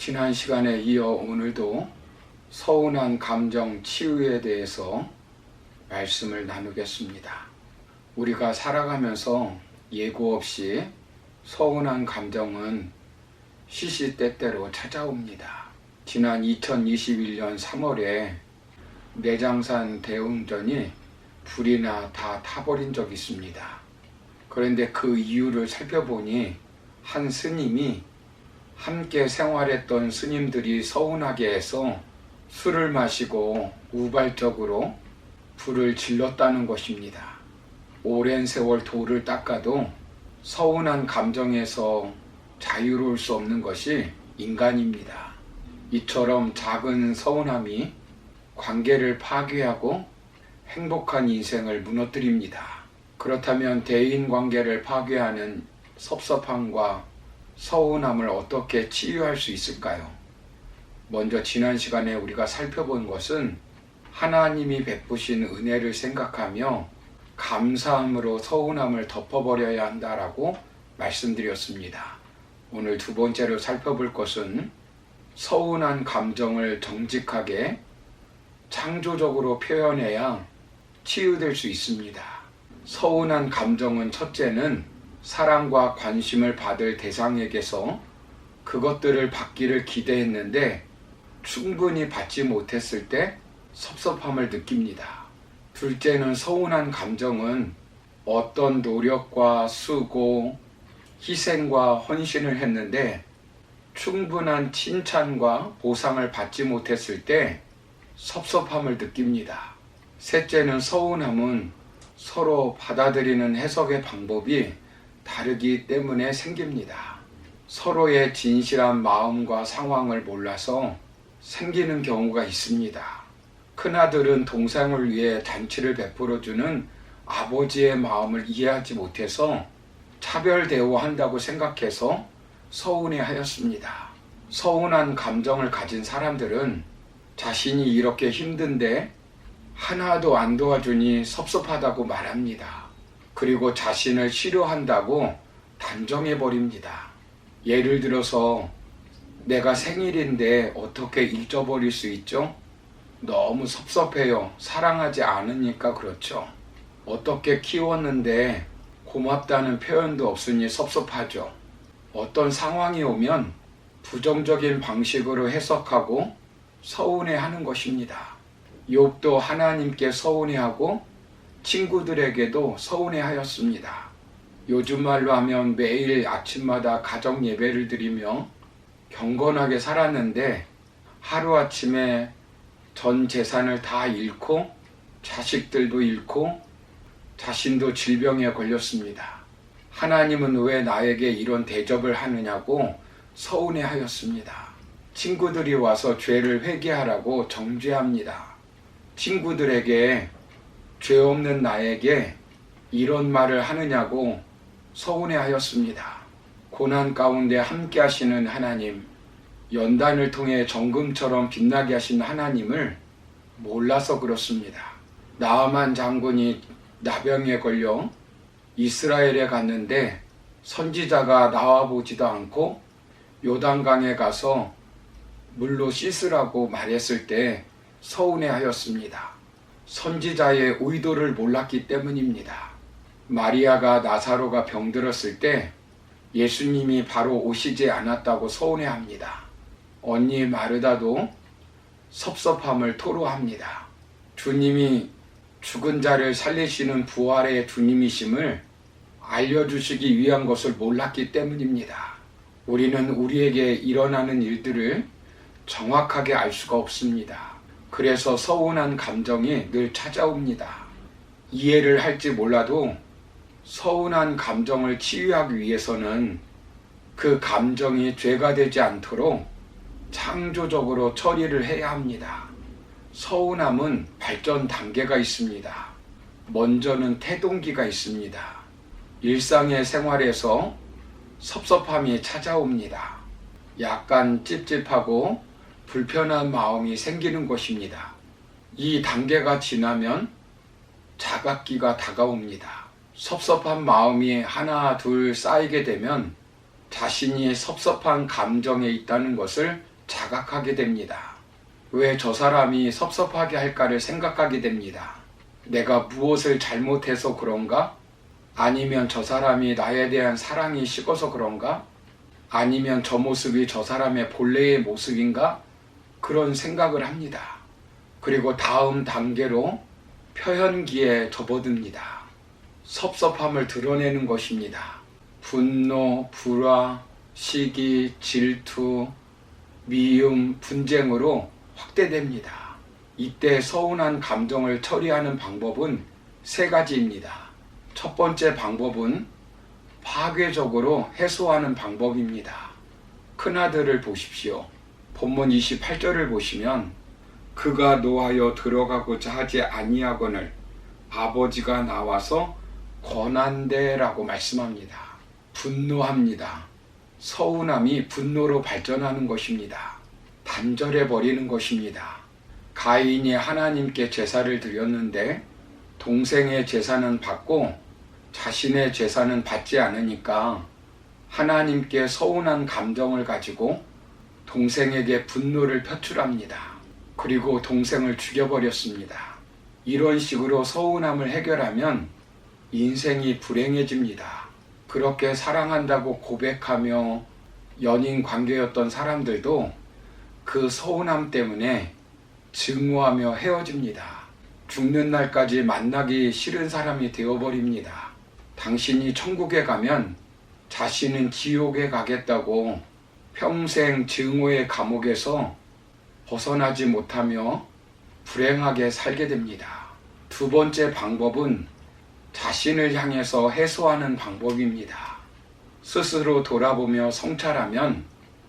지난 시간에 이어 오늘도 서운한 감정 치유에 대해서 말씀을 나누겠습니다. 우리가 살아가면서 예고 없이 서운한 감정은 시시때때로 찾아옵니다. 지난 2021년 3월에 내장산 대웅전이 불이나 다 타버린 적이 있습니다. 그런데 그 이유를 살펴보니 한 스님이 함께 생활했던 스님들이 서운하게 해서 술을 마시고 우발적으로 불을 질렀다는 것입니다. 오랜 세월 돌을 닦아도 서운한 감정에서 자유로울 수 없는 것이 인간입니다. 이처럼 작은 서운함이 관계를 파괴하고 행복한 인생을 무너뜨립니다. 그렇다면 대인관계를 파괴하는 섭섭함과 서운함을 어떻게 치유할 수 있을까요? 먼저 지난 시간에 우리가 살펴본 것은 하나님이 베푸신 은혜를 생각하며 감사함으로 서운함을 덮어버려야 한다라고 말씀드렸습니다. 오늘 두 번째로 살펴볼 것은 서운한 감정을 정직하게 창조적으로 표현해야 치유될 수 있습니다. 서운한 감정은 첫째는 사랑과 관심을 받을 대상에게서 그것들을 받기를 기대했는데 충분히 받지 못했을 때 섭섭함을 느낍니다. 둘째는 서운한 감정은 어떤 노력과 수고, 희생과 헌신을 했는데 충분한 칭찬과 보상을 받지 못했을 때 섭섭함을 느낍니다. 셋째는 서운함은 서로 받아들이는 해석의 방법이 다르기 때문에 생깁니다. 서로의 진실한 마음과 상황을 몰라서 생기는 경우가 있습니다. 큰아들은 동생을 위해 잔치를 베풀어주는 아버지의 마음을 이해하지 못해서 차별 대우한다고 생각해서 서운해하였습니다. 서운한 감정을 가진 사람들은 자신이 이렇게 힘든데 하나도 안 도와주니 섭섭하다고 말합니다. 그리고 자신을 싫어한다고 단정해버립니다. 예를 들어서 내가 생일인데 어떻게 잊어버릴 수 있죠? 너무 섭섭해요. 사랑하지 않으니까 그렇죠. 어떻게 키웠는데 고맙다는 표현도 없으니 섭섭하죠. 어떤 상황이 오면 부정적인 방식으로 해석하고 서운해하는 것입니다. 욥도 하나님께 서운해하고 친구들에게도 서운해하였습니다. 요즘 말로 하면 매일 아침마다 가정 예배를 드리며 경건하게 살았는데 하루아침에 전 재산을 다 잃고 자식들도 잃고 자신도 질병에 걸렸습니다. 하나님은 왜 나에게 이런 대접을 하느냐고 서운해하였습니다. 친구들이 와서 죄를 회개하라고 정죄합니다. 친구들에게 죄 없는 나에게 이런 말을 하느냐고 서운해하였습니다. 고난 가운데 함께 하시는 하나님, 연단을 통해 정금처럼 빛나게 하신 하나님을 몰라서 그렇습니다. 나아만 장군이 나병에 걸려 이스라엘에 갔는데 선지자가 나와보지도 않고 요단강에 가서 물로 씻으라고 말했을 때 서운해하였습니다. 선지자의 의도를 몰랐기 때문입니다. 마리아가 나사로가 병들었을 때 예수님이 바로 오시지 않았다고 서운해합니다. 언니 마르다도 섭섭함을 토로합니다. 주님이 죽은 자를 살리시는 부활의 주님이심을 알려주시기 위한 것을 몰랐기 때문입니다. 우리는 우리에게 일어나는 일들을 정확하게 알 수가 없습니다. 그래서 서운한 감정이 늘 찾아옵니다. 이해를 할지 몰라도 서운한 감정을 치유하기 위해서는 그 감정이 죄가 되지 않도록 창조적으로 처리를 해야 합니다. 서운함은 발전 단계가 있습니다. 먼저는 태동기가 있습니다. 일상의 생활에서 섭섭함이 찾아옵니다. 약간 찝찝하고 불편한 마음이 생기는 것입니다. 이 단계가 지나면 자각기가 다가옵니다. 섭섭한 마음이 하나 둘 쌓이게 되면 자신이 섭섭한 감정에 있다는 것을 자각하게 됩니다. 왜 저 사람이 섭섭하게 할까를 생각하게 됩니다. 내가 무엇을 잘못해서 그런가? 아니면 저 사람이 나에 대한 사랑이 식어서 그런가? 아니면 저 모습이 저 사람의 본래의 모습인가? 그런 생각을 합니다. 그리고 다음 단계로 표현기에 접어듭니다. 섭섭함을 드러내는 것입니다. 분노, 불화, 시기, 질투, 미움, 분쟁으로 확대됩니다. 이때 서운한 감정을 처리하는 방법은 세 가지입니다. 첫 번째 방법은 파괴적으로 해소하는 방법입니다. 큰아들을 보십시오. 본문 28절을 보시면 그가 노하여 들어가고자 하지 아니하거늘 아버지가 나와서 권한대라고 말씀합니다. 분노합니다. 서운함이 분노로 발전하는 것입니다. 단절해 버리는 것입니다. 가인이 하나님께 제사를 드렸는데 동생의 제사는 받고 자신의 제사는 받지 않으니까 하나님께 서운한 감정을 가지고 동생에게 분노를 표출합니다. 그리고 동생을 죽여버렸습니다. 이런 식으로 서운함을 해결하면 인생이 불행해집니다. 그렇게 사랑한다고 고백하며 연인 관계였던 사람들도 그 서운함 때문에 증오하며 헤어집니다. 죽는 날까지 만나기 싫은 사람이 되어버립니다. 당신이 천국에 가면 자신은 지옥에 가겠다고 평생 증오의 감옥에서 벗어나지 못하며 불행하게 살게 됩니다. 두 번째 방법은 자신을 향해서 해소하는 방법입니다. 스스로 돌아보며 성찰하면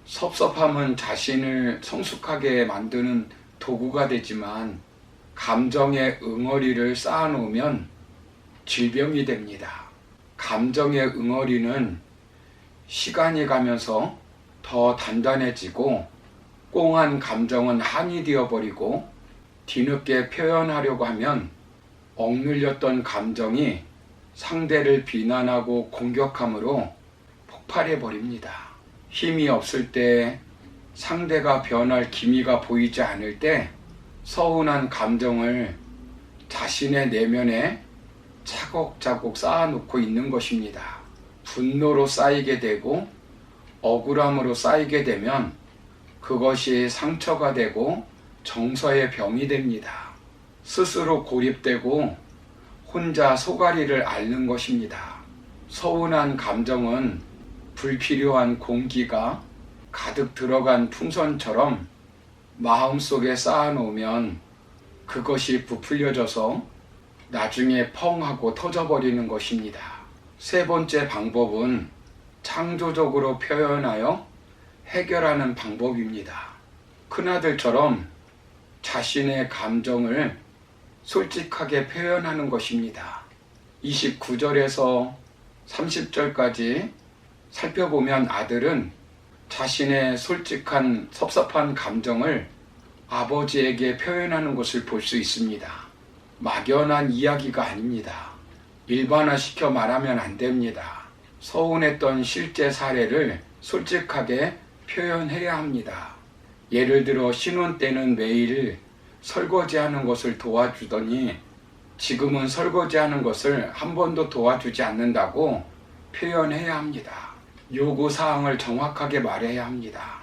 섭섭함은 자신을 성숙하게 만드는 도구가 되지만 감정의 응어리를 쌓아놓으면 질병이 됩니다. 감정의 응어리는 시간이 가면서 더 단단해지고 꽁한 감정은 한이 되어버리고 뒤늦게 표현하려고 하면 억눌렸던 감정이 상대를 비난하고 공격함으로 폭발해버립니다. 힘이 없을 때 상대가 변할 기미가 보이지 않을 때 서운한 감정을 자신의 내면에 차곡차곡 쌓아놓고 있는 것입니다. 분노로 쌓이게 되고 억울함으로 쌓이게 되면 그것이 상처가 되고 정서의 병이 됩니다. 스스로 고립되고 혼자 소가리를 앓는 것입니다. 서운한 감정은 불필요한 공기가 가득 들어간 풍선처럼 마음속에 쌓아놓으면 그것이 부풀려져서 나중에 펑 하고 터져버리는 것입니다. 세 번째 방법은 창조적으로 표현하여 해결하는 방법입니다. 큰아들처럼 자신의 감정을 솔직하게 표현하는 것입니다. 29절에서 30절까지 살펴보면 아들은 자신의 솔직한 섭섭한 감정을 아버지에게 표현하는 것을 볼 수 있습니다. 막연한 이야기가 아닙니다. 일반화시켜 말하면 안 됩니다. 서운했던 실제 사례를 솔직하게 표현해야 합니다. 예를 들어 신혼 때는 매일 설거지하는 것을 도와주더니 지금은 설거지하는 것을 한 번도 도와주지 않는다고 표현해야 합니다. 요구사항을 정확하게 말해야 합니다.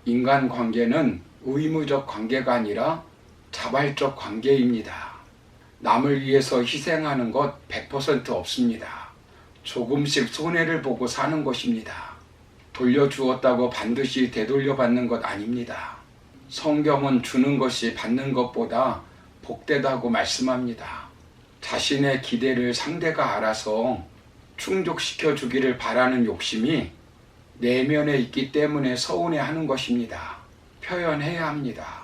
인간관계는 의무적 관계가 아니라 자발적 관계입니다. 남을 위해서 희생하는 것 100% 없습니다. 조금씩 손해를 보고 사는 것입니다. 돌려주었다고 반드시 되돌려받는 것 아닙니다. 성경은 주는 것이 받는 것보다 복되다고 말씀합니다. 자신의 기대를 상대가 알아서 충족시켜 주기를 바라는 욕심이 내면에 있기 때문에 서운해하는 것입니다. 표현해야 합니다.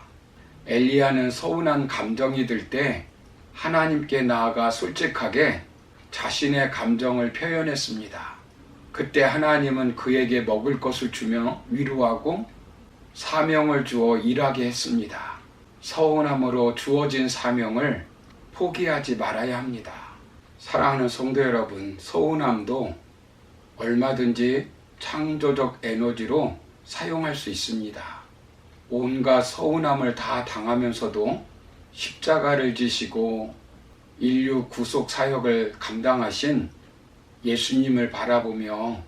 엘리야는 서운한 감정이 들 때 하나님께 나아가 솔직하게 자신의 감정을 표현했습니다. 그때 하나님은 그에게 먹을 것을 주며 위로하고 사명을 주어 일하게 했습니다. 서운함으로 주어진 사명을 포기하지 말아야 합니다. 사랑하는 성도 여러분, 서운함도 얼마든지 창조적 에너지로 사용할 수 있습니다. 온갖 서운함을 다 당하면서도 십자가를 지시고 인류 구속 사역을 감당하신 예수님을 바라보며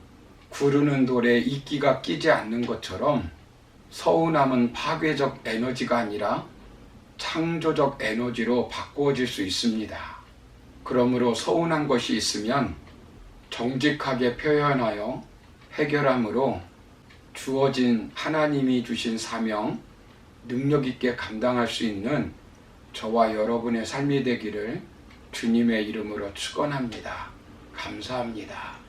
구르는 돌에 이끼가 끼지 않는 것처럼 서운함은 파괴적 에너지가 아니라 창조적 에너지로 바꾸어질 수 있습니다. 그러므로 서운한 것이 있으면 정직하게 표현하여 해결함으로 주어진 하나님이 주신 사명, 능력 있게 감당할 수 있는 저와 여러분의 삶이 되기를 주님의 이름으로 축원합니다. 감사합니다.